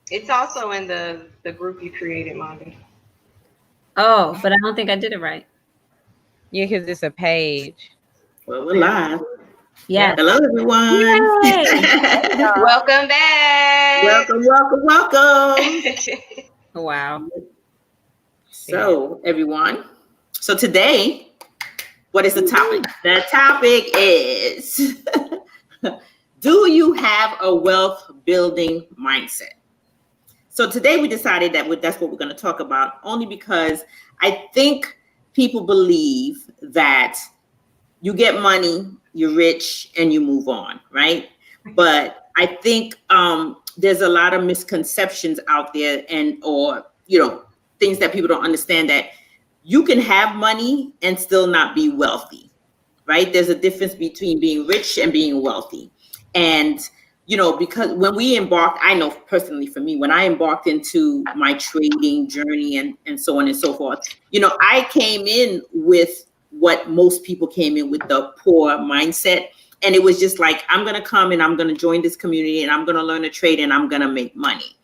It's also in the group you created, Monda. Oh, but I don't think I did it right. Yeah, because it's a page. Well, we're live. Yes. Hello, everyone. Yay! Welcome back. Welcome, welcome, welcome. Wow. So, everyone. So today, what is the topic? The topic is, do you have a wealth building mindset? So today we decided that that's what we're going to talk about, only because I think people believe that you get money, you're rich, and you move on, right? But I think there's a lot of misconceptions out there, or things that people don't understand, that you can have money and still not be wealthy, right? There's a difference between being rich and being wealthy. And because when we embarked, I know personally for me, when I embarked into my trading journey and so on and so forth, I came in with what most people came in with, the poor mindset. And it was just like, I'm going to come and I'm going to join this community and I'm going to learn to trade and I'm going to make money.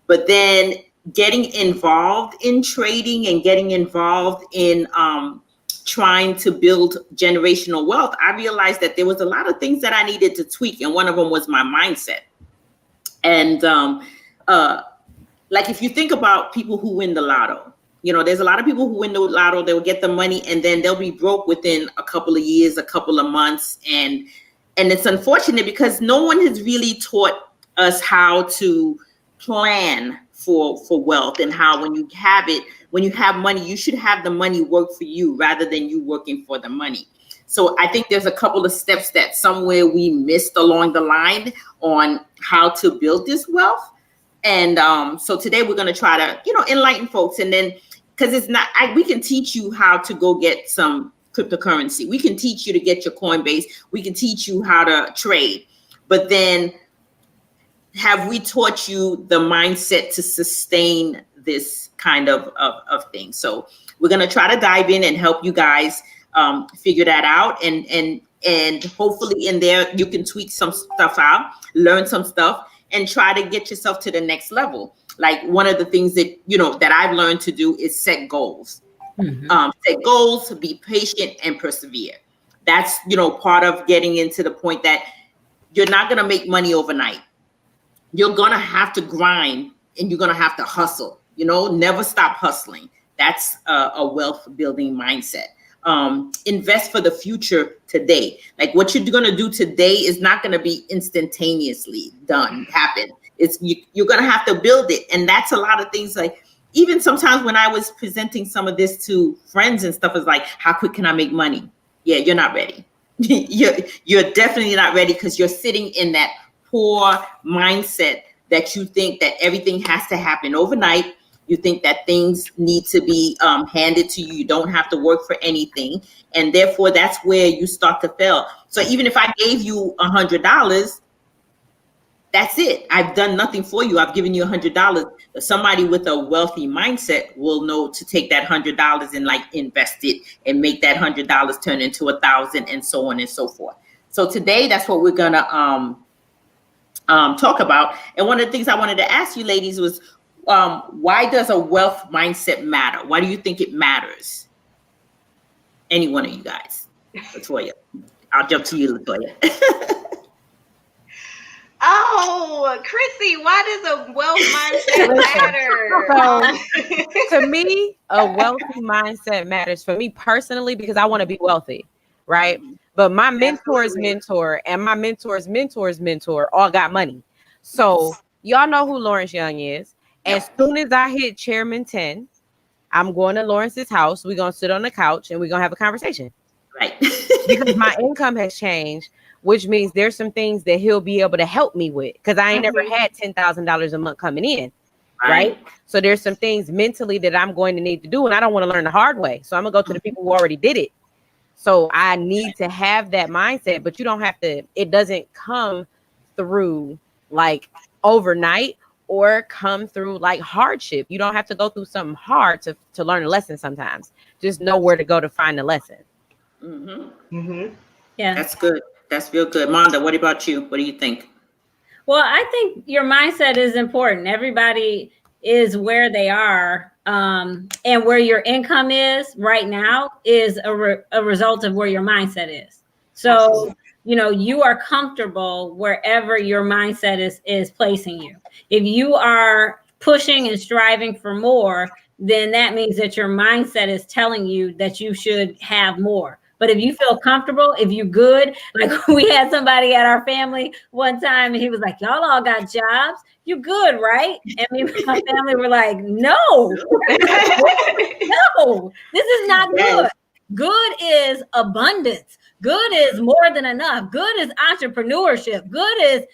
But then getting involved in trading and getting involved in trying to build generational wealth, I realized that there was a lot of things that I needed to tweak. And one of them was my mindset. And like, if you think about people who win the lotto, there's a lot of people who win the lotto, they'll get the money and then they'll be broke within a couple of years, a couple of months. And it's unfortunate because no one has really taught us how to plan for wealth, and how when you have money, you should have the money work for you rather than you working for the money. So I think there's a couple of steps that somewhere we missed along the line on how to build this wealth. And so today we're going to try to, enlighten folks. And then, because it's not, we can teach you how to go get some cryptocurrency. We can teach you to get your Coinbase. We can teach you how to trade. But then, have we taught you the mindset to sustain this kind of thing? So we're going to try to dive in and help you guys figure that out. And hopefully in there, you can tweak some stuff out, learn some stuff, and try to get yourself to the next level. Like, one of the things that, that I've learned to do is set goals. Set goals, be patient and persevere. That's, part of getting into the point that you're not going to make money overnight. You're going to have to grind and you're going to have to hustle, never stop hustling. That's a wealth building mindset. Invest for the future today. Like, what you're going to do today is not going to be instantaneously happen. You're going to have to build it. And that's a lot of things. Like, even sometimes when I was presenting some of this to friends and stuff, is like, how quick can I make money? Yeah, you're not ready. You're definitely not ready, because you're sitting in that poor mindset that you think that everything has to happen overnight. You think that things need to be handed to you. You don't have to work for anything. And therefore, that's where you start to fail. So even if I gave you $100, that's it. I've done nothing for you. I've given you $100. Somebody with a wealthy mindset will know to take that $100 and like invest it and make that $100 turn into 1,000 and so on and so forth. So today, that's what we're going to talk about. And one of the things I wanted to ask you ladies was, why does a wealth mindset matter? Why do you think it matters? Any one of you guys? Latoya. I'll jump to you, Latoya. Oh, Chrissy, why does a wealth mindset matter? So, to me, a wealthy mindset matters for me personally, because I want to be wealthy, right? But my mentor's mentor and my mentor's mentor's mentor all got money. So y'all know who Lawrence Young is. As soon as I hit Chairman 10, I'm going to Lawrence's house. We're going to sit on the couch and we're going to have a conversation. Right. Because my income has changed, which means there's some things that he'll be able to help me with, because I ain't never had $10,000 a month coming in. Right. So there's some things mentally that I'm going to need to do, and I don't want to learn the hard way. So I'm going to go to the people who already did it. So I need to have that mindset, but you don't have to, it doesn't come through like overnight or come through like hardship. You don't have to go through something hard to learn a lesson sometimes. Just know where to go to find the lesson. Yeah. That's good. That's real good. Monda, what about you? What do you think? Well, I think your mindset is important. Everybody is where they are, and where your income is right now is a result of where your mindset is. So, you are comfortable wherever your mindset is placing you. If you are pushing and striving for more, then that means that your mindset is telling you that you should have more. But if you feel comfortable, if you good, like we had somebody at our family one time, and he was like, "Y'all all got jobs. You good, right?" And me and my family were like, "No, no, this is not good. Good is abundance. Good is more than enough. Good is entrepreneurship. Good is,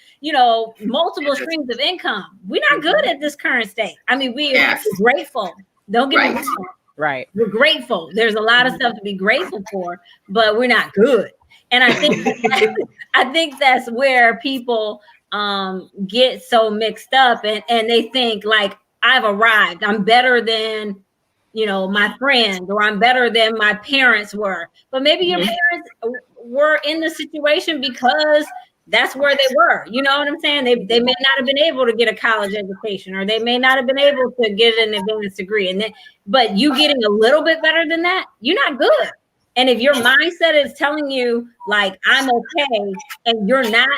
multiple streams of income. We're not good at this current state. I mean, we are grateful. Don't get me wrong. Right. We're grateful. There's a lot of stuff to be grateful for, but we're not good. And I think that's where people get so mixed up, and they think like, I've arrived. I'm better than, my friend, or I'm better than my parents were. But maybe your parents were in the situation because that's where they were. You know what I'm saying? They may not have been able to get a college education, or they may not have been able to get an advanced degree. But you getting a little bit better than that, you're not good. And if your mindset is telling you like, I'm okay, and you're not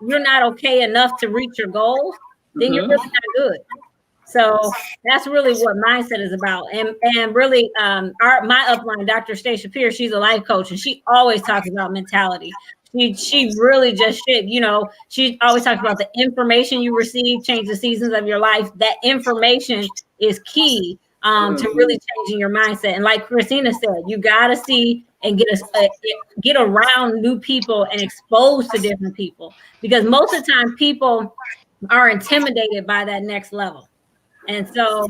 you're not okay enough to reach your goals, then you're really not good. So that's really what mindset is about. And really, my upline, Dr. Stacia Pierce, she's a life coach, and she always talks about mentality. She really just she always talks about the information you receive change the seasons of your life. That information is key to really changing your mindset. And like Christina said, you got to see and get around new people and exposed to different people, because most of the time people are intimidated by that next level. And so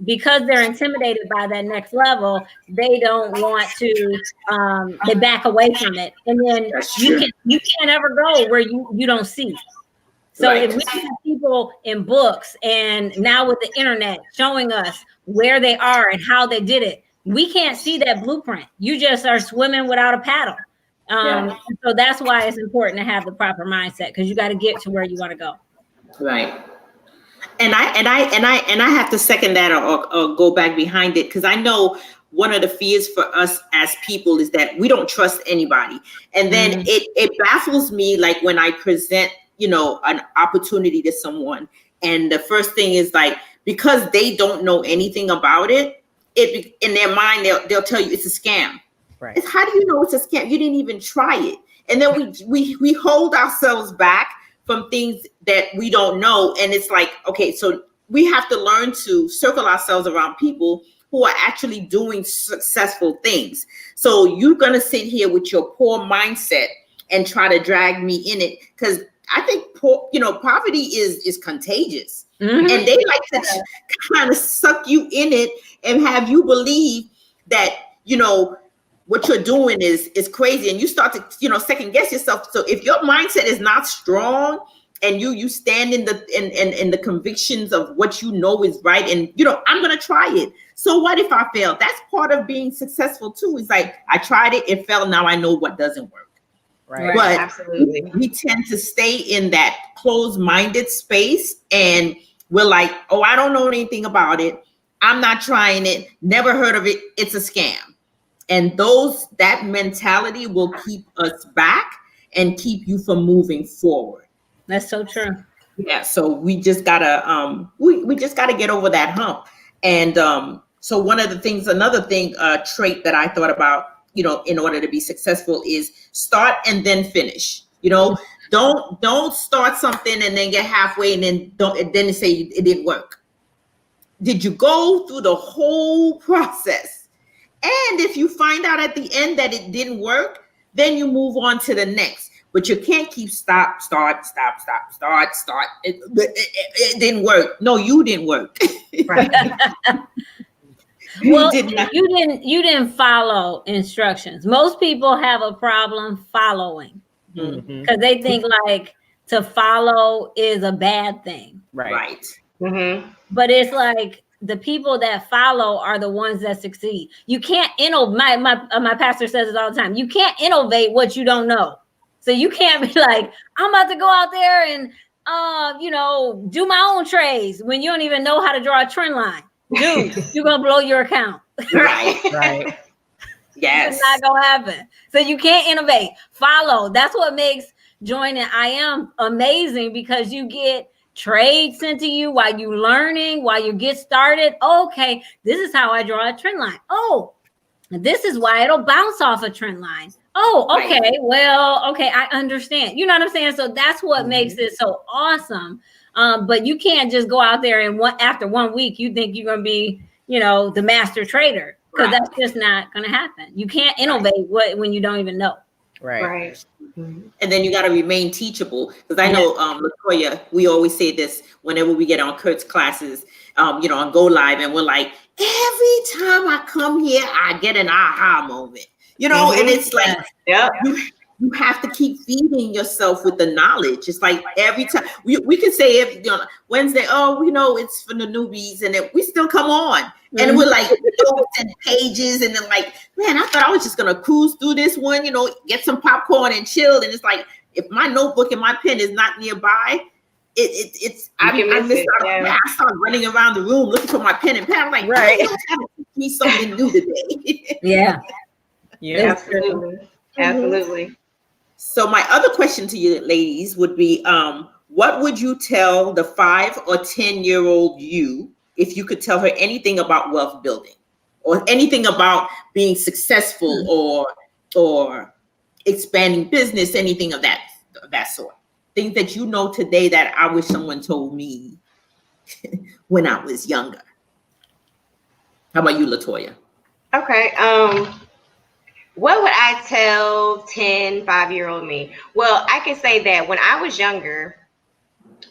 because they're intimidated by that next level, they don't want to, they back away from it. And then you can't ever go where you don't see. So if we have people in books, and now with the internet showing us where they are and how they did it, we can't see that blueprint. You just are swimming without a paddle. So that's why it's important to have the proper mindset, because you got to get to where you want to go. Right. And I have to second that, or go back behind it, because I know one of the fears for us as people is that we don't trust anybody. And then it baffles me, like when I present, an opportunity to someone, and the first thing is like, because they don't know anything about it, in their mind, they'll tell you it's a scam. Right. It's, how do you know it's a scam? You didn't even try it. And then we hold ourselves back from things that we don't know. And it's like, okay, so we have to learn to circle ourselves around people who are actually doing successful things. So you're going to sit here with your poor mindset and try to drag me in it, because I think poverty is contagious. And they like to kind of suck you in it and have you believe that, what you're doing is crazy, and you start to second guess yourself. So if your mindset is not strong, and you stand in the convictions of what is right, and I'm gonna try it. So what if I fail? That's part of being successful too. It's like, I tried it failed. Now I know what doesn't work. Right. But Absolutely. we tend to stay in that closed-minded space, and we're like, oh, I don't know anything about it. I'm not trying it. Never heard of it. It's a scam. And that mentality will keep us back and keep you from moving forward. That's so true. Yeah. So we just gotta we just gotta get over that hump. And so another trait that I thought about, in order to be successful, is start and then finish. Don't start something and then get halfway and then say it didn't work. Did you go through the whole process? And if you find out at the end that it didn't work, then you move on to the next. But you can't keep start. It didn't work. No, you didn't work. Right. You didn't follow instructions. Most people have a problem following, because they think like to follow is a bad thing. Right. But it's like, the people that follow are the ones that succeed. You can't innovate. My pastor says it all the time. You can't innovate what you don't know. So you can't be like, I'm about to go out there and do my own trades when you don't even know how to draw a trend line. Dude, you're gonna blow your account. Right. Yes. It's not gonna happen. So you can't innovate. Follow. That's what makes joining I Am amazing, because you get trades sent to you while you learning, while you get started. Okay, this is how I draw a trend line. Oh, this is why it'll bounce off a trend line. Oh, okay. Right. Well, okay, I understand. You know what I'm saying? So that's what makes it so awesome. But you can't just go out there and after 1 week, you think you're gonna be, the master trader, because that's just not gonna happen. You can't innovate when you don't even know. Right. And then you got to remain teachable, because I know, Latoya, we always say this whenever we get on Kurt's classes, on Go Live, and we're like, every time I come here, I get an aha moment, and it's like, you have to keep feeding yourself with the knowledge. It's like every time we can say Wednesday, it's for the newbies, and then we still come on. And we're like notes and pages, and then like, man, I thought I was just gonna cruise through this one, get some popcorn and chill. And it's like, if my notebook and my pen is not nearby, I miss out. I start running around the room looking for my pen and pad. I'm like, right, you have to teach me something new today. Yeah, absolutely. So my other question to you ladies would be, what would you tell the 5 or 10-year-old you if you could tell her anything about wealth building, or anything about being successful, or expanding business, anything of that sort? Things that you know today that I wish someone told me when I was younger. How about you, Latoya? Okay. What would I tell 5-year-old me? Well, I can say that when I was younger,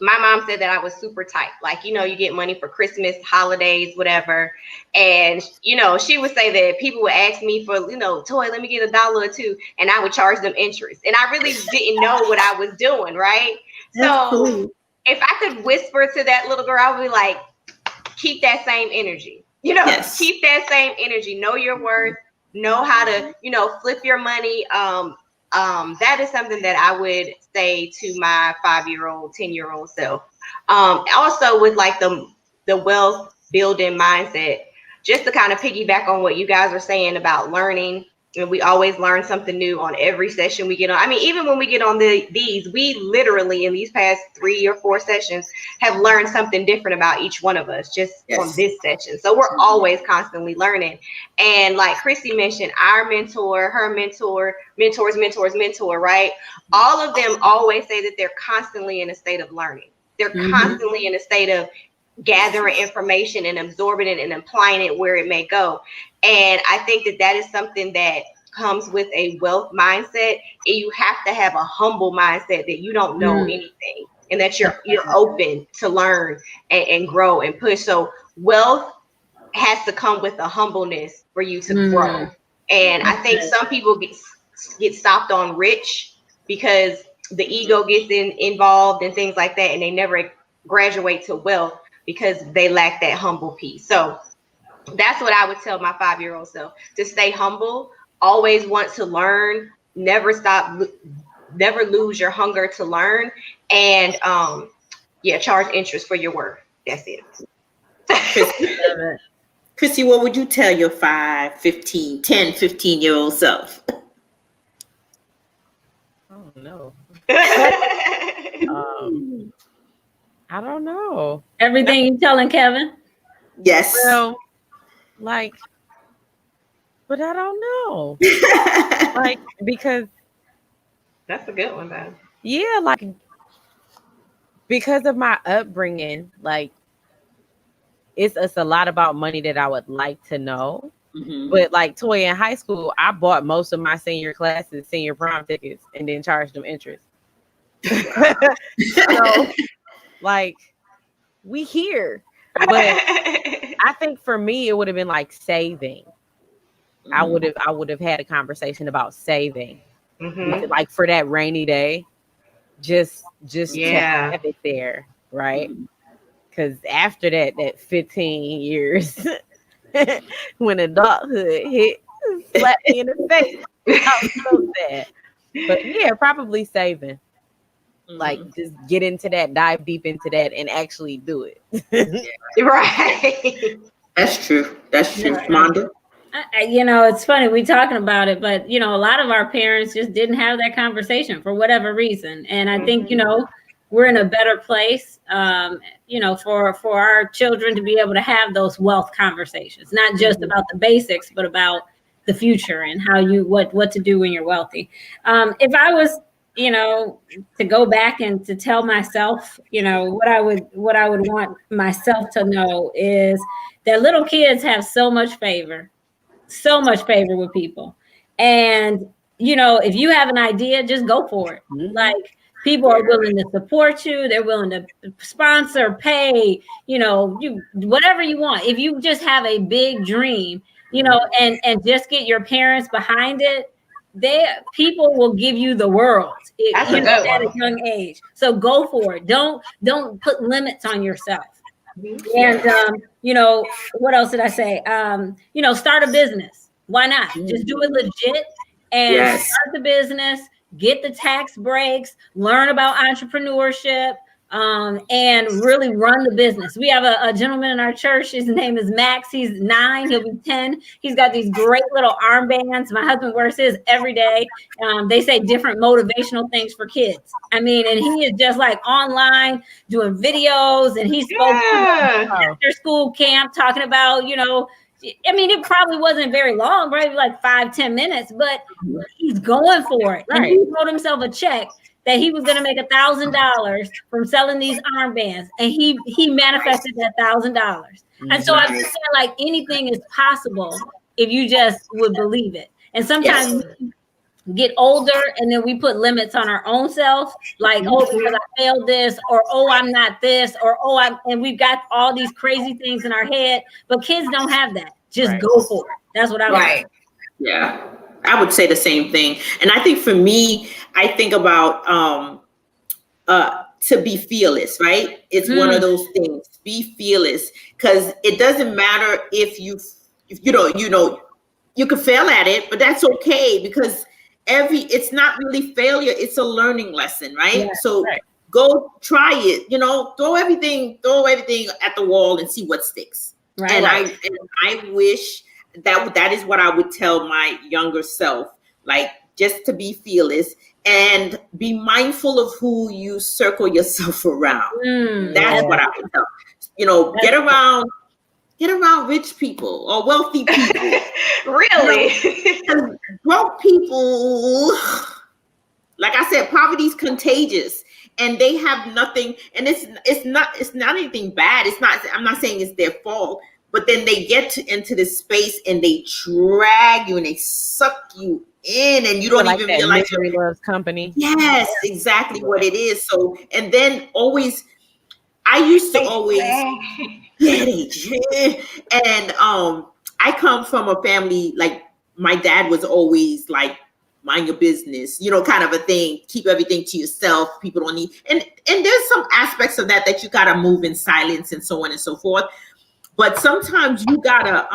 my mom said that I was super tight. Like, you get money for Christmas, holidays, whatever. And, she would say that people would ask me for, Toy, let me get $1 or $2. And I would charge them interest. And I really didn't know what I was doing, right? That's cool. If I could whisper to that little girl, I would be like, keep that same energy. Keep that same energy. Know your worth. Know how to, flip your money. That is something that I would say to my 5-year-old, 10-year-old self. Also with like the wealth building mindset, just to kind of piggyback on what you guys are saying about learning. And we always learn something new on every session we get on. I mean, even when we get on these, we literally in these past 3 or 4 sessions have learned something different about each one of us just from this session. So we're always constantly learning. And like Chrissy mentioned, our mentor, her mentor, mentor, right? All of them always say that they're constantly in a state of learning. They're constantly in a state of gathering information and absorbing it and applying it where it may go. And I think that is something that comes with a wealth mindset. And you have to have a humble mindset that you don't know anything, and that you're open to learn and grow and push. So wealth has to come with a humbleness for you to grow. And I think some people get stopped on rich because the ego gets involved and things like that, and they never graduate to wealth because they lack that humble piece. So that's what I would tell my 5-year-old self: to stay humble, always want to learn, never stop, never lose your hunger to learn, and charge interest for your work. That's it. Chrissy, what would you tell your 15-year-old self? Oh no. I don't know. Everything you telling Kevin? Yes. Well, but I don't know. Because that's a good one, though. Yeah, because of my upbringing, it's a lot about money that I would like to know. But Toy, in high school, I bought most of my senior prom tickets and then charged them interest. So we here. But I think for me, it would have been saving. I would have had a conversation about saving, for that rainy day, just to have it there, right? Because after that 15 years, when adulthood hit, slapped me in the face, I was so sad. But yeah, probably saving. Like Mhm. just get into that, dive deep into that, and actually do it. Right. That's true. That's true. Yeah. Monda. It's funny we talking about it, but a lot of our parents just didn't have that conversation for whatever reason, and I think we're in a better place, for our children to be able to have those wealth conversations, not just about the basics, but about the future and how what to do when you're wealthy. If I was, to go back and to tell myself, what I would want myself to know is that little kids have so much favor with people. And, if you have an idea, just go for it. Like, people are willing to support you. They're willing to sponsor, pay, you whatever you want. If you just have a big dream, and just get your parents behind it, people will give you the world. That's a good At a one. young age. So go for it. Don't put limits on yourself. And what else did I say? Start a business. Why not? Just do it legit and Yes. start the business, get the tax breaks, learn about entrepreneurship, and really run the business. We have a gentleman in our church. His name is Max. He's 9. He'll be 10. He's got these great little armbands. My husband wears his every day. They say different motivational things for kids. And he is just like online doing videos, and he spoke to after school camp talking about, it probably wasn't very long, right? Like 5-10 minutes, but he's going for it. And he wrote himself a check that he was going to make $1,000 from selling these armbands, and he manifested that $1,000. And so I'm saying, like, anything is possible if you just would believe it. And sometimes we get older, and then we put limits on our own self, like, because I failed this, or I'm not this, or and we've got all these crazy things in our head. But kids don't have that. Just go for it. That's what I would say. Yeah, I would say the same thing. And I think for me, I think about to be fearless, right? It's one of those things. Be fearless, because it doesn't matter if you can fail at it, but that's okay, because it's not really failure, it's a learning lesson, right? So go try it, throw everything at the wall and see what sticks. And I wish that is what I would tell my younger self, like, just to be fearless and be mindful of who you circle yourself around. That's what I would tell. Get around rich people or wealthy people. Really? Broke people, like I said, poverty is contagious, and they have nothing. And it's not anything bad. I'm not saying it's their fault, but then they get into this space and they drag you and they suck you in, and you don't even realize misery loves company. Yes, exactly what it is. So, and then I used to always, and I come from a family, like, my dad was always like, mind your business, kind of a thing. Keep everything to yourself. People don't need, and there's some aspects of that you gotta move in silence and so on and so forth. But sometimes you gotta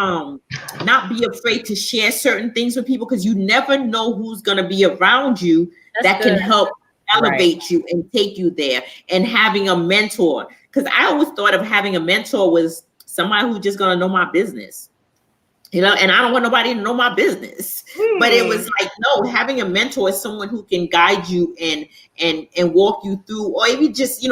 not be afraid to share certain things with people, because you never know who's gonna be around you that can help elevate you and take you there. And having a mentor, because I always thought of having a mentor was somebody who's just gonna know my business, and I don't want nobody to know my business. But it was like, no, having a mentor is someone who can guide you and walk you through, or even just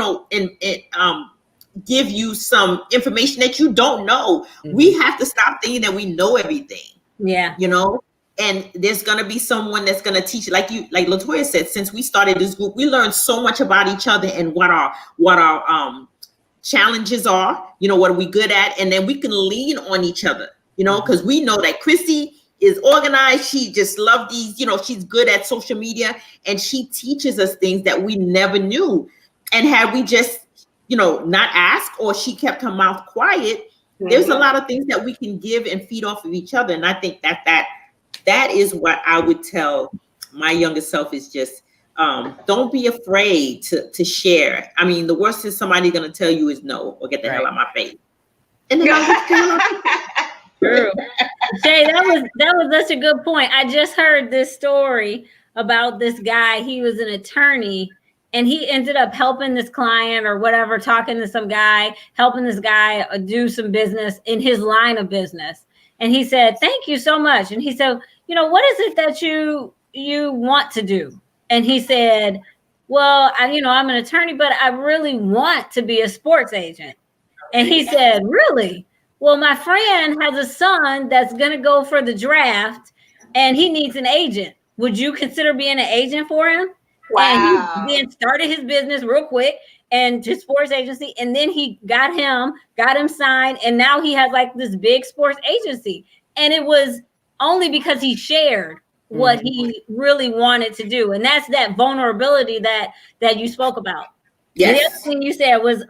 give you some information that you don't know. We have to stop thinking that we know everything. And there's going to be someone that's going to teach, like Latoya said, since we started this group, we learned so much about each other and what our challenges are, what are we good at, and then we can lean on each other, because we know that Chrissy is organized. She just loves these, she's good at social media, and she teaches us things that we never knew. And had we just not ask, or she kept her mouth quiet, there's a lot of things that we can give and feed off of each other. And I think that is what I would tell my younger self, is just don't be afraid to share. I mean, the worst is somebody going to tell you is no, or get the hell out of my face. And then True. Jay, that was such a good point. I just heard this story about this guy. He was an attorney and he ended up helping this client or whatever, talking to some guy, helping this guy do some business in his line of business. And he said, "Thank you so much." And he said, "What is it that you want to do?" And he said, "Well, I'm an attorney, but I really want to be a sports agent." And he said, "Really? Well, my friend has a son that's going to go for the draft and he needs an agent. Would you consider being an agent for him?" Wow. And he then started his business real quick and just sports agency. And then he got him signed. And now he has like this big sports agency. And it was only because he shared what he really wanted to do. And that's that vulnerability that you spoke about. Yes. The other thing you said was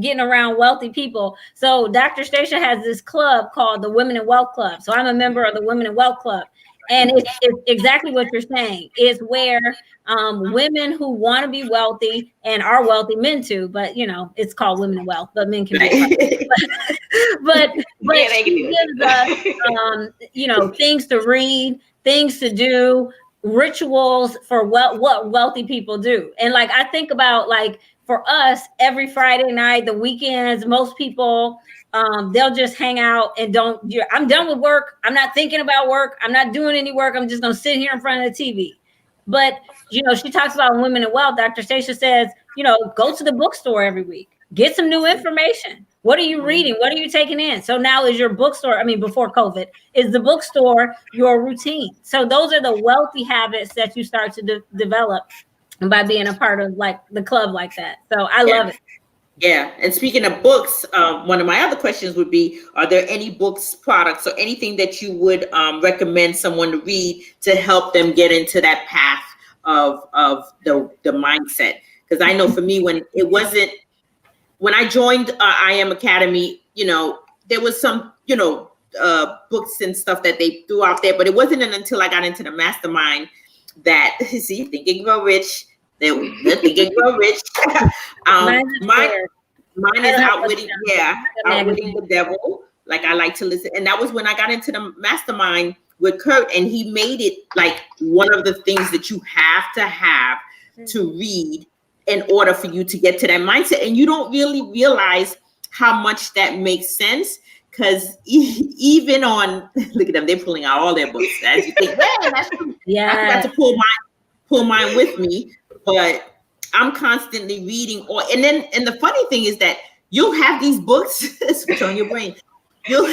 getting around wealthy people. So Dr. Stacia has this club called the Women in Wealth Club. So I'm a member of the Women in Wealth Club. And it's exactly what you're saying. It's where women who want to be wealthy and are wealthy, men too, but it's called Women in Wealth, but men can be but Yeah, they can she do gives us things to read, things to do, rituals for what wealthy people do. And like I think about, like, for us, every Friday night, the weekends, most people they'll just hang out and I'm done with work. I'm not thinking about work. I'm not doing any work. I'm just gonna sit here in front of the TV. But she talks about women in wealth. Dr. Stacia says, go to the bookstore every week, get some new information. What are you reading? What are you taking in? So now is your bookstore, before COVID, is the bookstore your routine? So those are the wealthy habits that you start to develop by being a part of like the club like that. So I love it. Yeah. And speaking of books, one of my other questions would be, are there any books, products, or anything that you would recommend someone to read to help them get into that path of the mindset? Because I know for me, when I joined I Am Academy, there was some, books and stuff that they threw out there, but it wasn't until I got into the mastermind that, see, Think and Grow Rich. They're Think and Grow Rich. Mine is outwitting the devil. Like, I like to listen. And that was when I got into the mastermind with Kurt, and he made it like one of the things that you have to read in order for you to get to that mindset. And you don't really realize how much that makes sense, because even on, look at them, they're pulling out all their books. As you think, yeah, I forgot to pull mine with me, but I'm constantly reading. And the funny thing is that you'll have these books, switch on your brain. You'll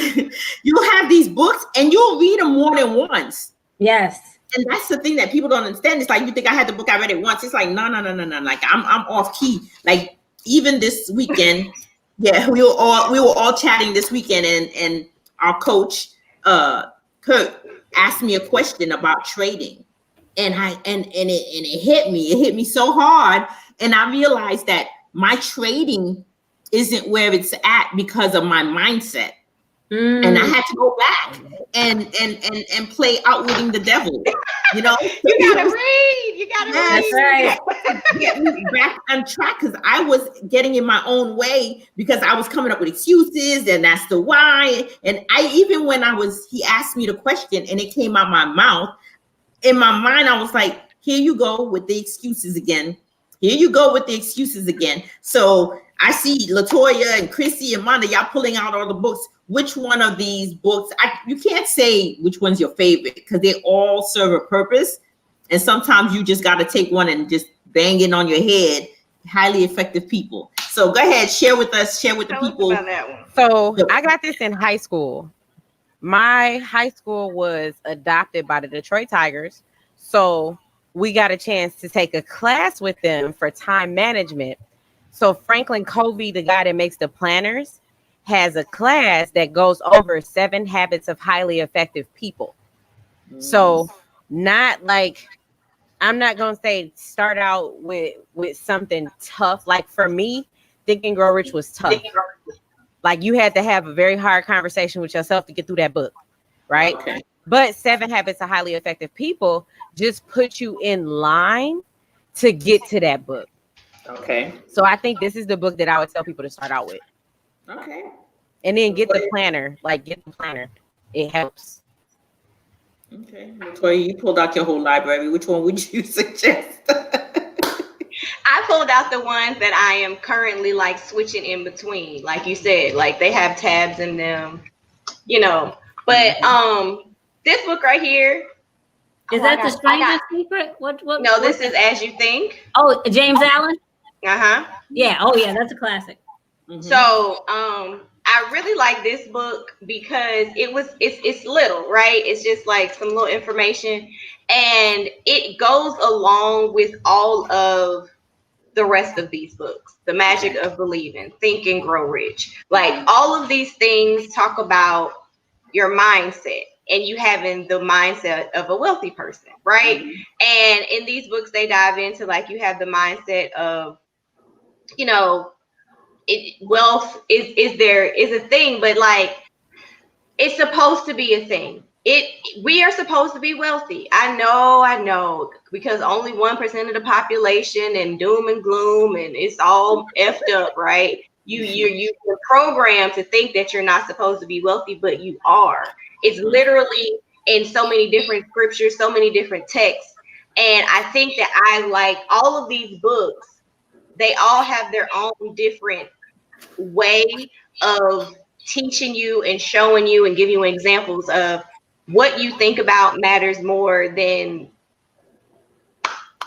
have these books and you'll read them more than once. Yes. And that's the thing that people don't understand. It's like, you think I had the book, I read it once. It's like, no. Like, I'm off key. Like, even this weekend, yeah, we were all chatting this weekend, and our coach, Kurt, asked me a question about trading. And it hit me. It hit me so hard. And I realized that my trading isn't where it's at because of my mindset. And I had to go back and play Outwitting the Devil. You gotta read. You gotta read. That's right. Get me back on track, because I was getting in my own way because I was coming up with excuses, and that's the why. And when he asked me the question and it came out my mouth, in my mind, I was like, here you go with the excuses again. Here you go with the excuses again. So I see Latoya and Chrissy and Manda, y'all pulling out all the books. Which one of these books? You can't say which one's your favorite, because they all serve a purpose. And sometimes you just got to take one and just bang it on your head. Highly effective people. So go ahead, share with us, share with the people. About that one. So I got this in high school. My high school was adopted by the Detroit Tigers. So we got a chance to take a class with them for time management. So Franklin Covey, the guy that makes the planners, has a class that goes over 7 habits of highly effective people. So not like, I'm not going to say start out with something tough. Like for me, Think and Grow Rich was tough. Like you had to have a very hard conversation with yourself to get through that book, right? Okay. But 7 Habits of Highly Effective People just put you in line to get to that book. Okay. So I think this is the book that I would tell people to start out with. Okay. And then get the planner. Like, get the planner. It helps. Okay, Latoya, you pulled out your whole library. Which one would you suggest? I pulled out the ones that I am currently like switching in between. Like you said, like they have tabs in them, you know. But this book right here. Is that The Stranger's Secret? What? No, this is As You Think. Oh, James Allen. Uh-huh. Yeah. Oh, yeah. That's a classic. So, I really like this book because it's little, right? It's just like some little information, and it goes along with all of the rest of these books. The Magic of Believing, Think and Grow Rich. Like all of these things talk about your mindset and you having the mindset of a wealthy person, right? And in these books, they dive into like you have the mindset of, you know, wealth is a thing, but like it's supposed to be a thing. We are supposed to be wealthy. I know, because only 1% of the population and doom and gloom and it's all effed up, right? You're programmed to think that you're not supposed to be wealthy, but you are. It's literally in so many different scriptures, so many different texts. And I think that I like all of these books. They all have their own different way of teaching you and showing you and giving you examples of what you think about matters more than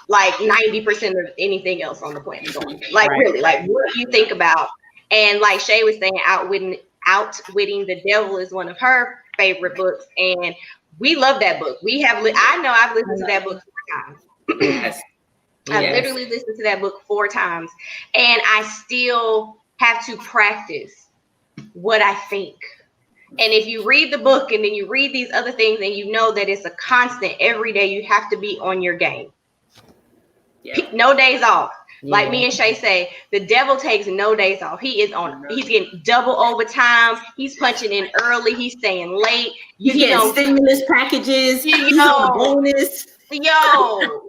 like 90% of anything else on the planet. Like really, like what you think about. And like Shay was saying, Outwitting the Devil is one of her favorite books, and we love that book. I know I've listened to that book 4 times. Yes. I've literally listened to that book 4 times, and I still have to practice what I think. And if you read the book and then you read these other things and you know that it's a constant every day, you have to be on your game. No days off. Like me and Shay say, the devil takes no days off. He's getting double overtime. He's punching in early. He's staying late. He's getting stimulus packages. He's on bonus. Yo.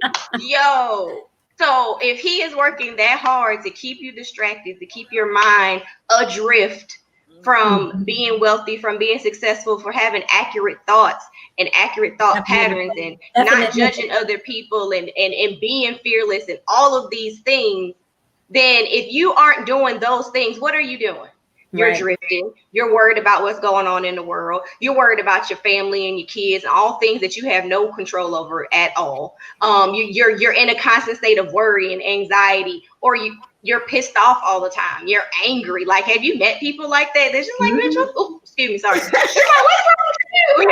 So if he is working that hard to keep you distracted, to keep your mind adrift from being wealthy, from being successful, for having accurate thoughts and accurate thought patterns and not judging other people and being fearless and all of these things, then if you aren't doing those things, what are you doing? You're drifting. You're worried about what's going on in the world. You're worried about your family and your kids and all things that you have no control over at all. You're in a constant state of worry and anxiety, or you're pissed off all the time. You're angry. Like, have you met people like that? They're just like, oh, excuse me, sorry. They're like, what's wrong with you?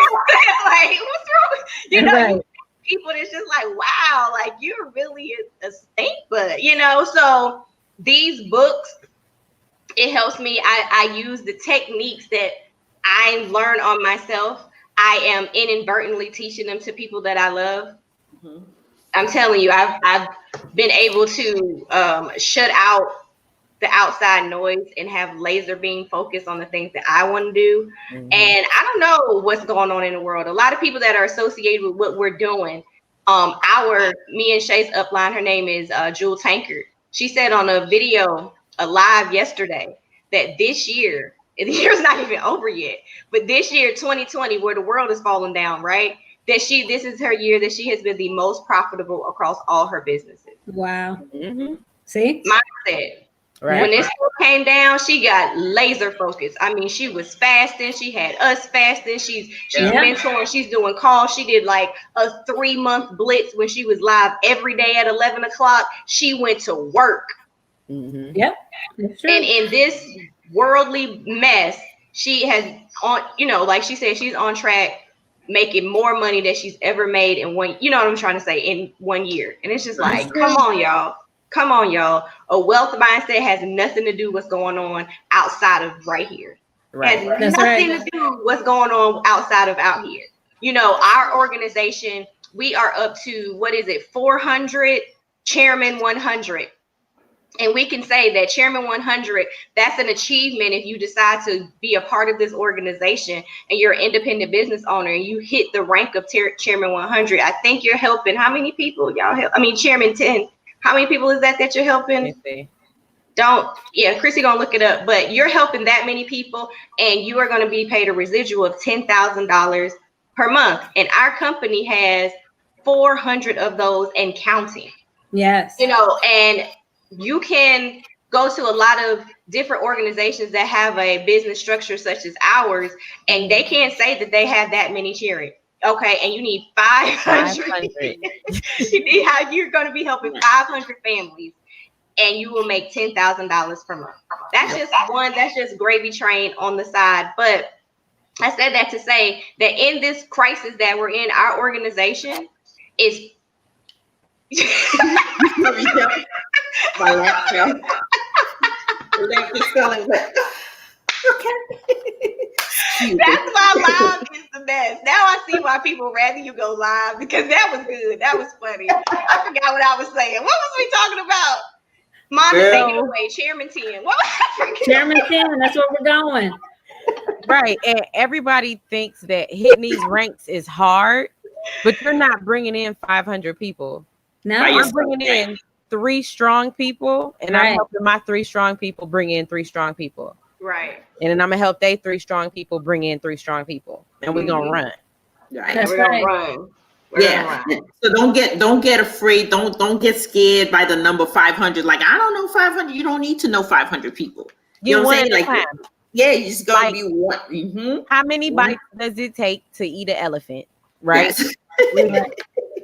Like, what's wrong? You know, people that's just like, wow, like you're really a stink butt, you know? So these books, it helps me. I use the techniques that I learn on myself. I am inadvertently teaching them to people that I love. I'm telling you, I've been able to shut out the outside noise and have laser beam focus on the things that I want to do. And I don't know what's going on in the world. A lot of people that are associated with what we're doing. Me and Shay's upline, her name is Jewel Tankard. She said on a video, live yesterday, that this year, and the year's not even over yet, but this year, 2020, where the world is falling down, right? This is her year that she has been the most profitable across all her businesses. Wow. See? Mindset. When this came down, she got laser focused. I mean, she was fasting. She had us fasting. She's mentoring. She's doing calls. She did like a 3-month blitz when she was live every day at 11 o'clock. She went to work. Yep. And in this worldly mess, she has like she said, she's on track making more money than she's ever made in one, you know what I'm trying to say, in 1 year. And it's just like, come on, y'all. A wealth mindset has nothing to do with what's going on outside of right here. Has nothing to do with what's going on outside of out here. You know, our organization, we are up to, 400 Chairman 100. And we can say that Chairman 100, that's an achievement if you decide to be a part of this organization and you're an independent business owner and you hit the rank of Chairman 100. I think you're helping how many people? Chairman 10. How many people is that you're helping? Chrissy gonna look it up, but you're helping that many people and you are going to be paid a residual of $10,000 per month. And our company has 400 of those and counting. Yes. You know, and you can go to a lot of different organizations that have a business structure such as ours, and they can't say that they have that many cheering. Okay, and you need 500. 500. You need how you're going to be helping 500 families, and you will make $10,000 per month. That's just one. That's just gravy train on the side. But I said that to say that in this crisis that we're in, our organization is. My lap fell. The lap is falling, but okay. That's why live is the best. Now I see why people rather you go live, because that was good. That was funny. I forgot what I was saying. What was we talking about? Mama, take it away. Chairman 10. What was I forgetting? Chairman 10, that's where we're going. Right. And everybody thinks that hitting these ranks is hard, but you're not bringing in 500 people. No, I'm bringing in 3 strong people, and Right. I'm helping my 3 strong people bring in 3 strong people. Right. And then I'm going to help they 3 strong people bring in 3 strong people. And we're going to run. Right. That's We're gonna right. run. We're gonna run. So don't get afraid. Don't get scared by the number 500. Like, I don't know 500. You don't need to know 500 people. You know what I'm saying? Like, yeah, you just gotta be one. Mm-hmm. How many bites does it take to eat an elephant? Right. Yes.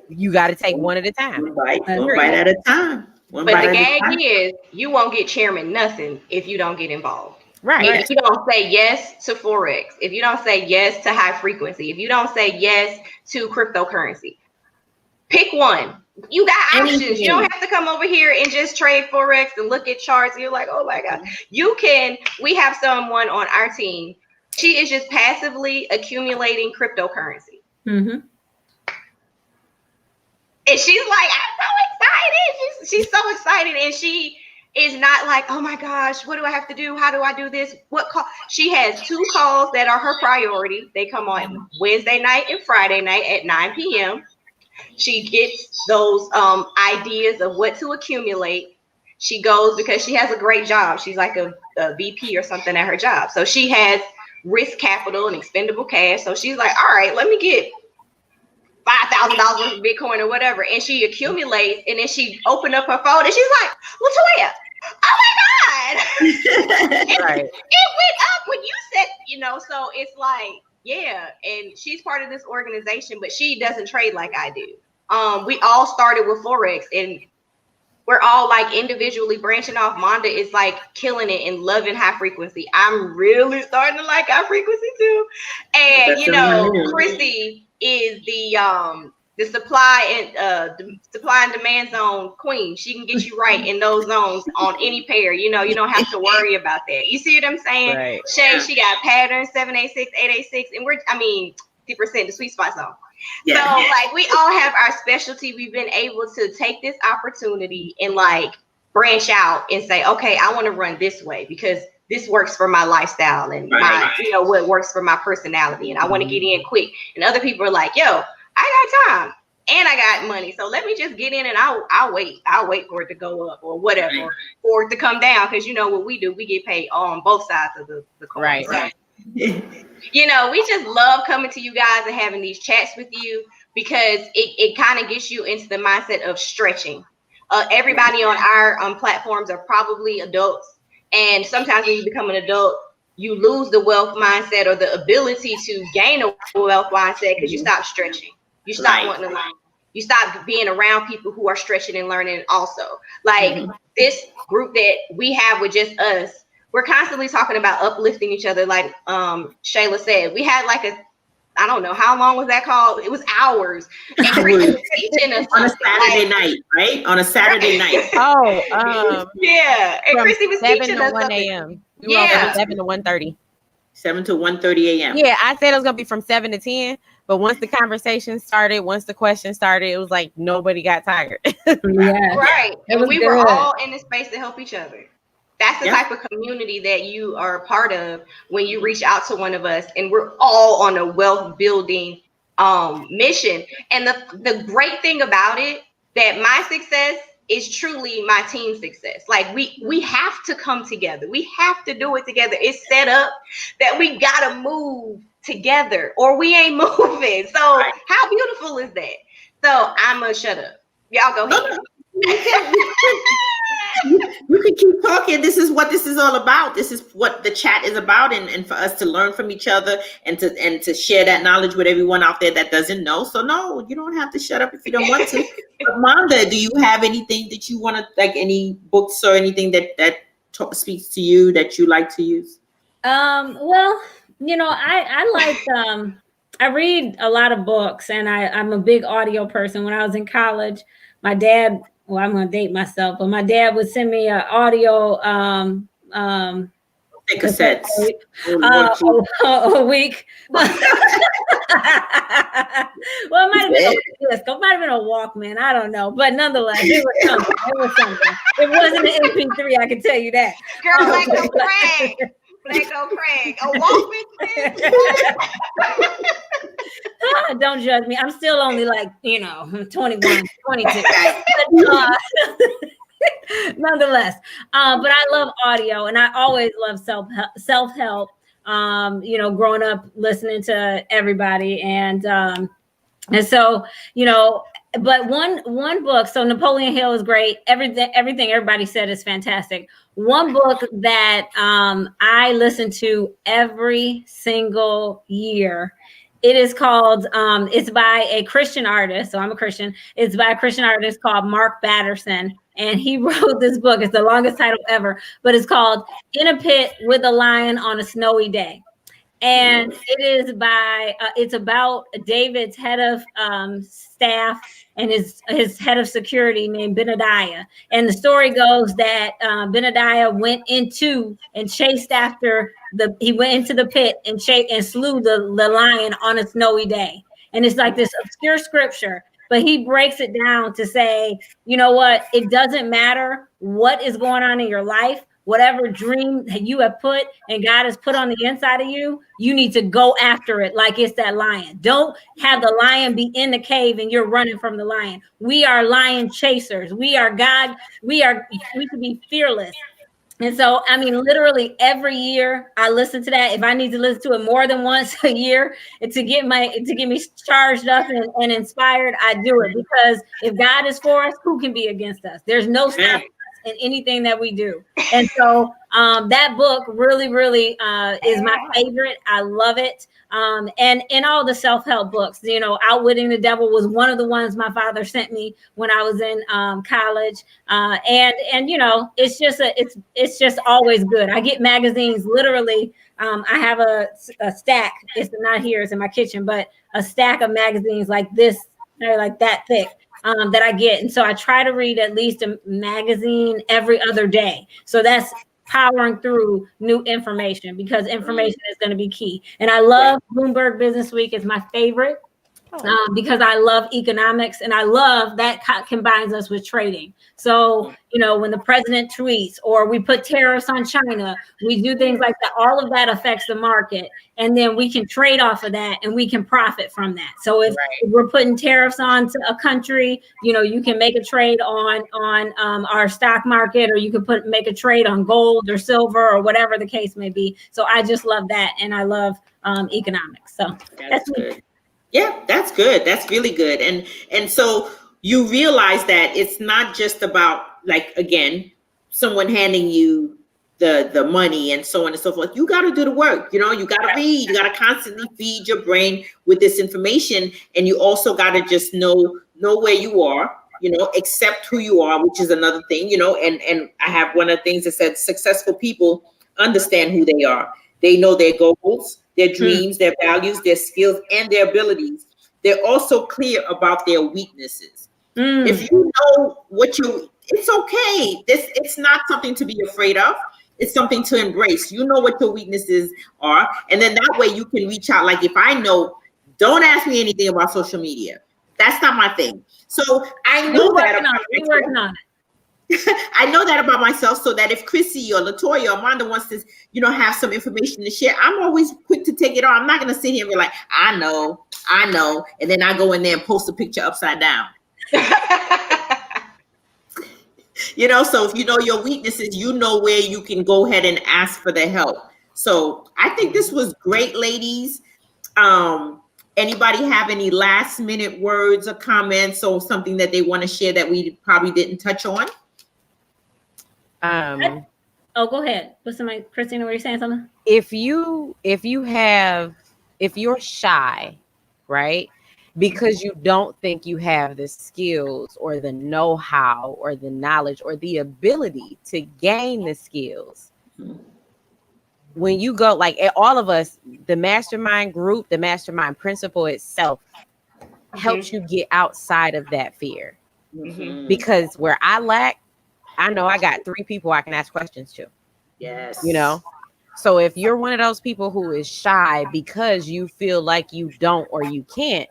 You got to take one at a time. One bite at a time. But the gag is, you won't get chairman nothing if you don't get involved. Right. If you don't say yes to Forex, if you don't say yes to high frequency, if you don't say yes to cryptocurrency, pick one. You got options. You don't have to come over here and just trade Forex and look at charts. You're like, oh my God. You can. We have someone on our team. She is just passively accumulating cryptocurrency. Mm-hmm. And she's like, I'm so excited. She's so excited. And she is not like, oh my gosh, what do I have to do? How do I do this? What call? She has 2 calls that are her priority. They come on Wednesday night and Friday night at 9 p.m. She gets those ideas of what to accumulate. She goes, because she has a great job. She's like a VP or something at her job. So she has risk capital and expendable cash. So she's like, all right, let me get $5,000 worth of Bitcoin or whatever. And she accumulates, and then she opened up her phone and she's like, Latoya, oh my God. Right. It went up when you said, so it's like, yeah. And she's part of this organization, but she doesn't trade like I do. We all started with Forex, and we're all like individually branching off. Monda is like killing it and loving high frequency. I'm really starting to like high frequency too. And Chrissy is the supply and demand zone queen. She can get you right in those zones on any pair. You don't have to worry about that. You see what I'm saying? Right. Shay, she got patterns 786, 886, and 50% the sweet spot zone. Yeah. So like we all have our specialty. We've been able to take this opportunity and like branch out and say, okay, I want to run this way because this works for my lifestyle and what works for my personality, and I want to get in quick. And other people are like, yo, I got time and I got money, so let me just get in and I'll wait for it to go up or whatever, or it to come down, because what we do, we get paid on both sides of the coin. Right. We just love coming to you guys and having these chats with you, because it kind of gets you into the mindset of stretching. Everybody on our platforms are probably adults. And sometimes when you become an adult, you lose the wealth mindset or the ability to gain a wealth mindset because you stop stretching. You stop wanting to learn. You stop being around people who are stretching and learning also. Like this group that we have with just us, we're constantly talking about uplifting each other. Like Shayla said, we had like I don't know, how long was that called? It was hours. And Chrissy was teaching us on a Saturday night, right? On a Saturday night. Oh, yeah. And Chrissy was teaching us 1 a.m. We were from 7 to 1:30. 7 to 1:30 a.m. Yeah, I said it was gonna be from 7 to 10, but once the conversation started, once the question started, it was like nobody got tired. Yeah, right. And we were all in the space to help each other. That's the type of community that you are a part of when you reach out to one of us, and we're all on a wealth building mission. And the great thing about it, that my success is truly my team success. Like we have to come together. We have to do it together. It's set up that we gotta move together or we ain't moving. So how beautiful is that? So I'm gonna shut up. Y'all go ahead. You can keep talking. This is what this is all about. This is what the chat is about, and for us to learn from each other and to share that knowledge with everyone out there that doesn't know. So no, you don't have to shut up if you don't want to. But Manda, do you have anything that you want to, like any books or anything that speaks to you that you like to use? Well, I like I read a lot of books, and I'm a big audio person. When I was in college, my dad, well, I'm gonna date myself, but my dad would send me an audio cassettes a week. Well, it might have been a disc. It might have been a Walkman. I don't know, but nonetheless, it was something. It wasn't an MP3. I can tell you that. Girl, like a Craig. Lego Craig. A Walkman. Don't judge me. I'm still only like 21, 22. Nonetheless, but I love audio, and I always love self-help. Growing up listening to everybody, and so but one book. So Napoleon Hill is great. Everything everybody said is fantastic. One book that I listen to every single year. It is called, it's by a Christian artist. So I'm a Christian. It's by a Christian artist called Mark Batterson. And he wrote this book. It's the longest title ever, but it's called In a Pit with a Lion on a Snowy Day. And it is it's about David's head of staff and his head of security named Benadiah. And the story goes that Benadiah went into and chased after he went into the pit and slew the lion on a snowy day. And it's like this obscure scripture, but he breaks it down to say, you know what? It doesn't matter what is going on in your life. Whatever dream that you have put and God has put on the inside of you, you need to go after it like it's that lion. Don't have the lion be in the cave and you're running from the lion. We are lion chasers. We are God. We can be fearless. And so, I mean, literally every year I listen to that. If I need to listen to it more than once a year to get me charged up and inspired, I do it, because if God is for us, who can be against us? There's no stopping in anything that we do. And so that book really, really is my favorite. I love it. And all the self-help books, Outwitting the Devil was one of the ones my father sent me when I was in college. And it's just always good. I get magazines literally. I have a stack. It's not here, it's in my kitchen, but a stack of magazines like this, they're like that thick. That I get. And so I try to read at least a magazine every other day. So that's powering through new information, because information is going to be key. And I love Bloomberg Business Week. It's my favorite because I love economics, and I love that combines us with trading. So, when the president tweets or we put tariffs on China, we do things like that. All of that affects the market. And then we can trade off of that and we can profit from that. So if we're putting tariffs on to a country, you can make a trade on our stock market, or you can make a trade on gold or silver or whatever the case may be. So I just love that. And I love economics. So that's good. Yeah, that's good. That's really good. And so you realize that it's not just about, like, again, someone handing you the money and so on and so forth. You got to do the work. You got to read. You got to constantly feed your brain with this information. And you also got to just know where you are, accept who you are, which is another thing, and I have one of the things that said successful people understand who they are. They know their goals, their dreams, their values, their skills, and their abilities. They're also clear about their weaknesses. If you know it's okay. It's not something to be afraid of. It's something to embrace. You know what your weaknesses are. And then that way you can reach out. Like, if I know, don't ask me anything about social media. That's not my thing. So I know that. We're working on it. I know that about myself, so that if Chrissy or Latoya or Amanda wants to, have some information to share, I'm always quick to take it on. I'm not going to sit here and be like, I know. And then I go in there and post a picture upside down. So if you know your weaknesses, you know where you can go ahead and ask for the help. So I think this was great, ladies. Anybody have any last minute words or comments or something that they want to share that we probably didn't touch on? Oh, go ahead. What's somebody, Christina, were you saying something? If you're shy, right? Because you don't think you have the skills or the know-how or the knowledge or the ability to gain the skills. When you go, like all of us, the mastermind group, the mastermind principle itself helps you get outside of that fear. Because where I lack, I know I got 3 people I can ask questions to. Yes. You know? So if you're one of those people who is shy because you feel like you don't or you can't,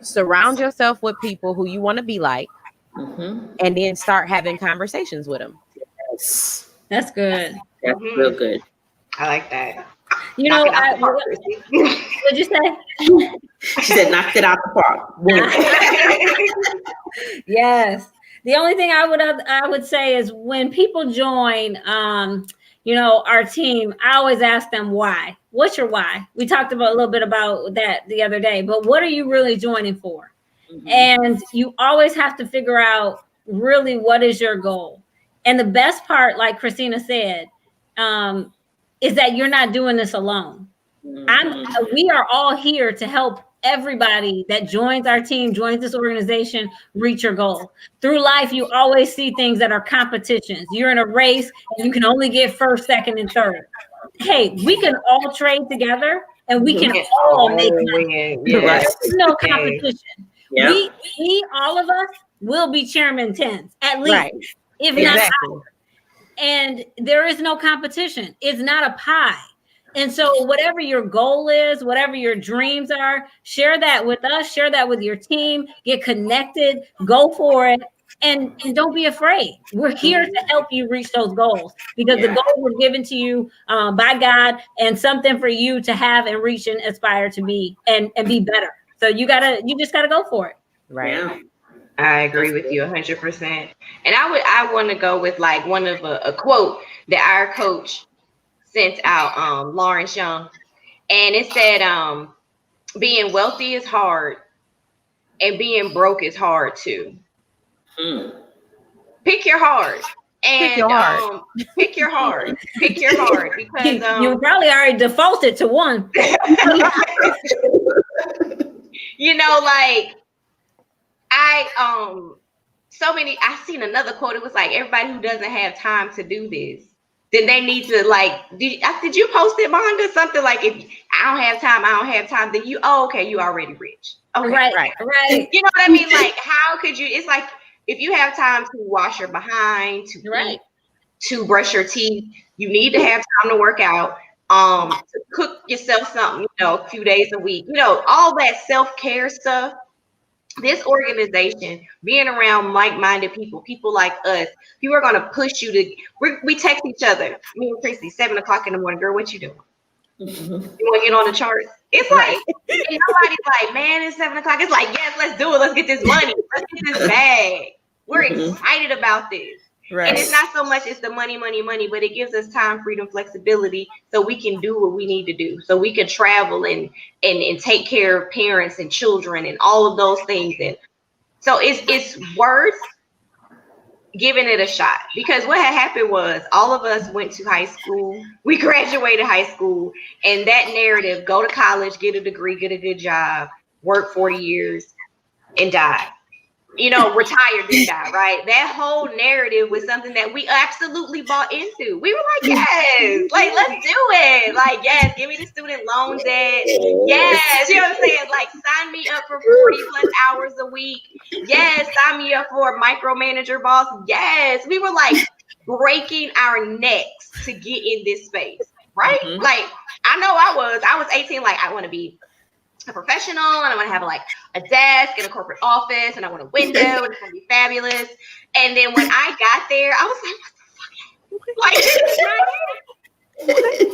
surround yourself with people who you want to be like, and then start having conversations with them. Yes. That's good. That's real good. I like that. You Knock know, it out the park, Chrissy. what'd you say? She said, knocked it out the park. Yes. The only thing I would say is when people join, our team, I always ask them why. What's your why? We talked about a little bit about that the other day, but what are you really joining for? And you always have to figure out really what is your goal. And the best part, like Christina said, is that you're not doing this alone. We are all here to help everybody that joins our team, joins this organization, reach your goal. Through life, you always see things that are competitions. You're in a race and you can only get first, second, and third. Hey, we can all trade together and we can all make money. Yes. There's no competition. Yeah. We all of us will be chairman 10s at least, Right. if not higher. And there is no competition. It's not a pie. And so whatever your goal is, whatever your dreams are, share that with us, share that with your team, get connected, go for it. And don't be afraid. We're here to help you reach those goals because the goals were given to you by God and something for you to have and reach and aspire to be and be better. So you just gotta go for it. Right. Yeah. I agree with you 100%. And I want to go with like one of a quote that our coach sent out, Lawrence Young. And it said, being wealthy is hard and being broke is hard too. Pick your hard. And pick your hard. Pick your hard because you probably already defaulted to one. Like I seen another quote. It was like, everybody who doesn't have time to do this, then they need to did you post it, Monda? Something like, if I don't have time, then you already rich. Okay. Right. You know what I mean? Like, how could you, it's like, if you have time to wash your behind, to eat, to brush your teeth, you need to have time to work out, to cook yourself something, a few days a week, all that self-care stuff. This organization, being around like-minded people like us, people are going to push you to, we text each other, me and Tracy, 7:00 in the morning, girl, what you doing? You want to get on the charts? It's like, and nobody's like, man, it's 7:00. It's like, yes, let's do it. Let's get this money. Let's get this bag. We're excited about this. Right. And it's not so much it's the money, but it gives us time, freedom, flexibility, so we can do what we need to do. So we can travel and take care of parents and children and all of those things. And so it's worth giving it a shot, because what had happened was all of us went to high school. We graduated high school, and that narrative, go to college, get a degree, get a good job, work 40 years and die. Retired and die, right? That whole narrative was something that we absolutely bought into. We were like, yes, like, let's do it. Like, yes, give me the student loan debt. Yes, you know what I'm saying? Like, sign me up for 40 plus hours a week. Yes, sign me up for a micromanager boss. Yes, we were like breaking our necks to get in this space, right? Like, I know I was 18, like, I want to be a professional, and I want to have a desk in a corporate office, and I want a window, and it's going to be fabulous. And then when I got there, I was like, what the fuck? Like,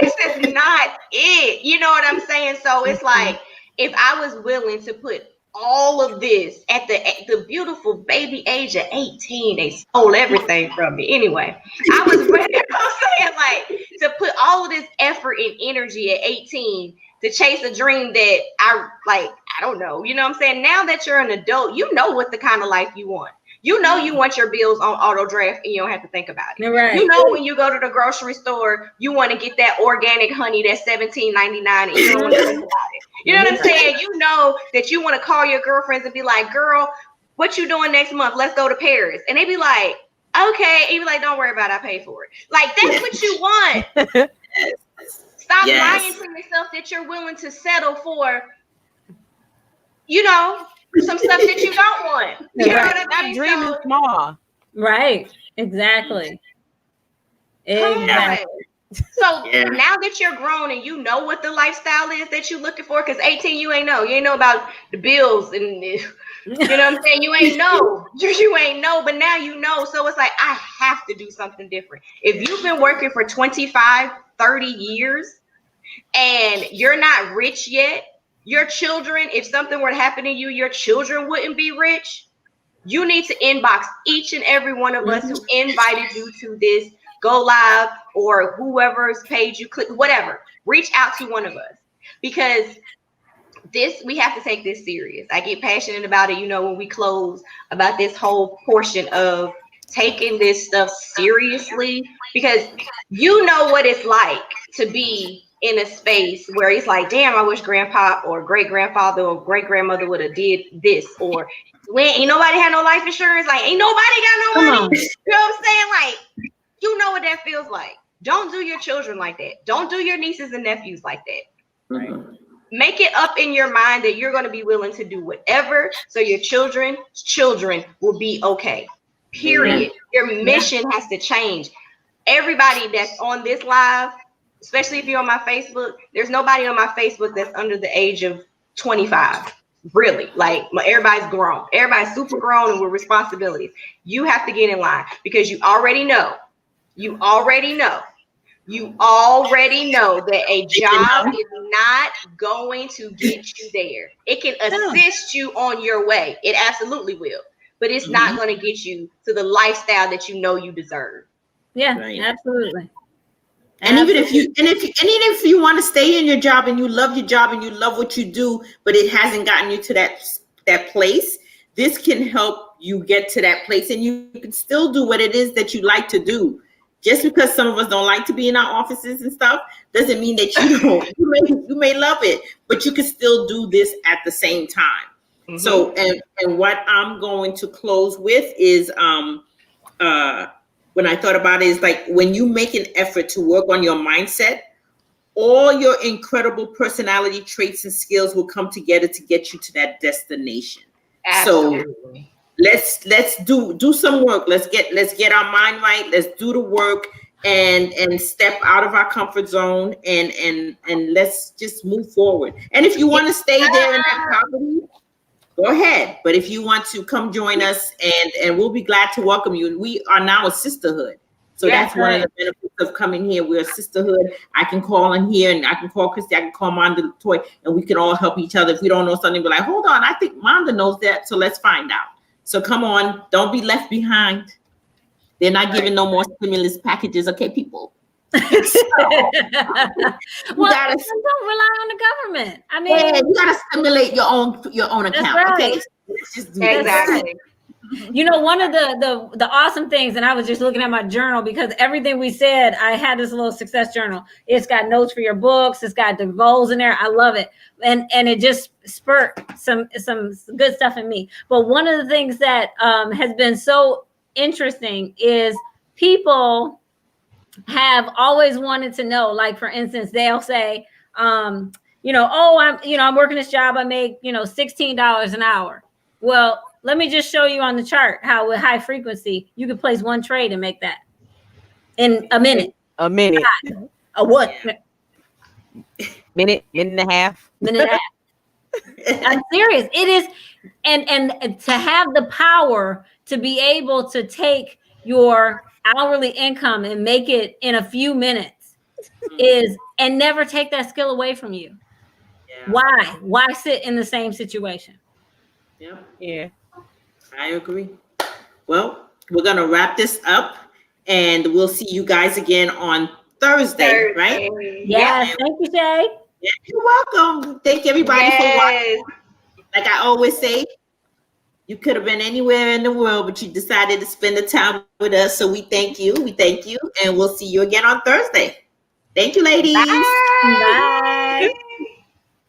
this is not it. You know what I'm saying? So it's like, if I was willing to put all of this at the beautiful baby age of 18, they stole everything from me. Anyway, I was ready, I'm saying, like, to put all of this effort and energy at 18 to chase a dream that I don't know. You know what I'm saying? Now that you're an adult, you know what the kind of life you want. You know you want your bills on auto draft and you don't have to think about it. Right. You know when you go to the grocery store, you want to get that organic honey that's $17.99 and you don't want to think about it. You know what I'm saying? You know that you want to call your girlfriends and be like, girl, what you doing next month? Let's go to Paris. And they be like, okay. And you be like, don't worry about it. I pay for it. Like, that's what you want. Stop lying to yourself that you're willing to settle for, you know, some stuff that you don't want. You know what I mean? Stop dreaming small. Right. Exactly. Exactly. So now that you're grown and you know what the lifestyle is that you're looking for, because 18 you ain't know about the bills and you know what I'm saying, you ain't know, but now you know. So it's like, I have to do something different. If you've been working for 25 30 years and you're not rich yet, your children, if something were to happen to you, your children wouldn't be rich. You need to inbox each and every one of us who invited you to this go live, or whoever's page you click, whatever. Reach out to one of us, because we have to take this serious. I get passionate about it, you know, when we close, about this whole portion of taking this stuff seriously, because you know what it's like to be in a space where it's like, damn, I wish grandpa or great grandfather or great grandmother would have did this, or when ain't nobody had no life insurance, like ain't nobody got no money. You know what I'm saying? Like, you know what that feels like. Don't do your children like that. Don't do your nieces and nephews like that. Right. Make it up in your mind that you're going to be willing to do whatever so your children will be okay. Period. Your mission has to change. Everybody that's on this live, especially if you're on my Facebook, there's nobody on my Facebook that's under the age of 25. Really, like, everybody's grown. Everybody's super grown and with responsibilities. You have to get in line, because you already know that a job is not going to get you there. It can assist you on your way. It absolutely will. But it's not going to get you to the lifestyle that you know you deserve. Yeah, absolutely. And even if you want to stay in your job and you love your job and you love what you do, but it hasn't gotten you to that place, this can help you get to that place, and you can still do what it is that you like to do. Just because some of us don't like to be in our offices and stuff doesn't mean that you don't. You may love it, but you can still do this at the same time. Mm-hmm. So, and what I'm going to close with is when I thought about it, is like, when you make an effort to work on your mindset, all your incredible personality traits and skills will come together to get you to that destination. Absolutely. So let's do some work. Let's get our mind right. Let's do the work and step out of our comfort zone and let's just move forward. And if you want to stay there in that property, go ahead. But if you want to come join us, and we'll be glad to welcome you. And we are now a sisterhood. So that's one of the benefits of coming here. We're a sisterhood. I can call in here, and I can call Christy, I can call Monda Toy, and we can all help each other. If we don't know something, we're like, hold on, I think Monda knows that, so let's find out. So come on, don't be left behind. They're not giving no more stimulus packages, okay, people? Well, don't rely on the government. I mean, you gotta stimulate your own account. Right. Okay, let's just do exactly. You know, one of the awesome things, and I was just looking at my journal, because everything we said, I had this little success journal. It's got notes for your books. It's got the goals in there. I love it. And it just spurred some good stuff in me. But one of the things that has been so interesting is people have always wanted to know, like, for instance, they'll say, I'm working this job. I make, $16 an hour. Well, let me just show you on the chart how with high frequency, you can place one trade and make that in a minute. A minute. A what? Minute and a half. I'm serious. It is. And to have the power to be able to take your hourly income and make it in a few minutes and never take that skill away from you. Yeah. Why sit in the same situation? Yeah. I agree. Well, we're going to wrap this up, and we'll see you guys again on Thursday, right? Yes. Thank you, Shay. Yeah, you're welcome. Thank everybody for watching. Like I always say, you could have been anywhere in the world, but you decided to spend the time with us. So we thank you. We thank you. And we'll see you again on Thursday. Thank you, ladies. Bye. Bye.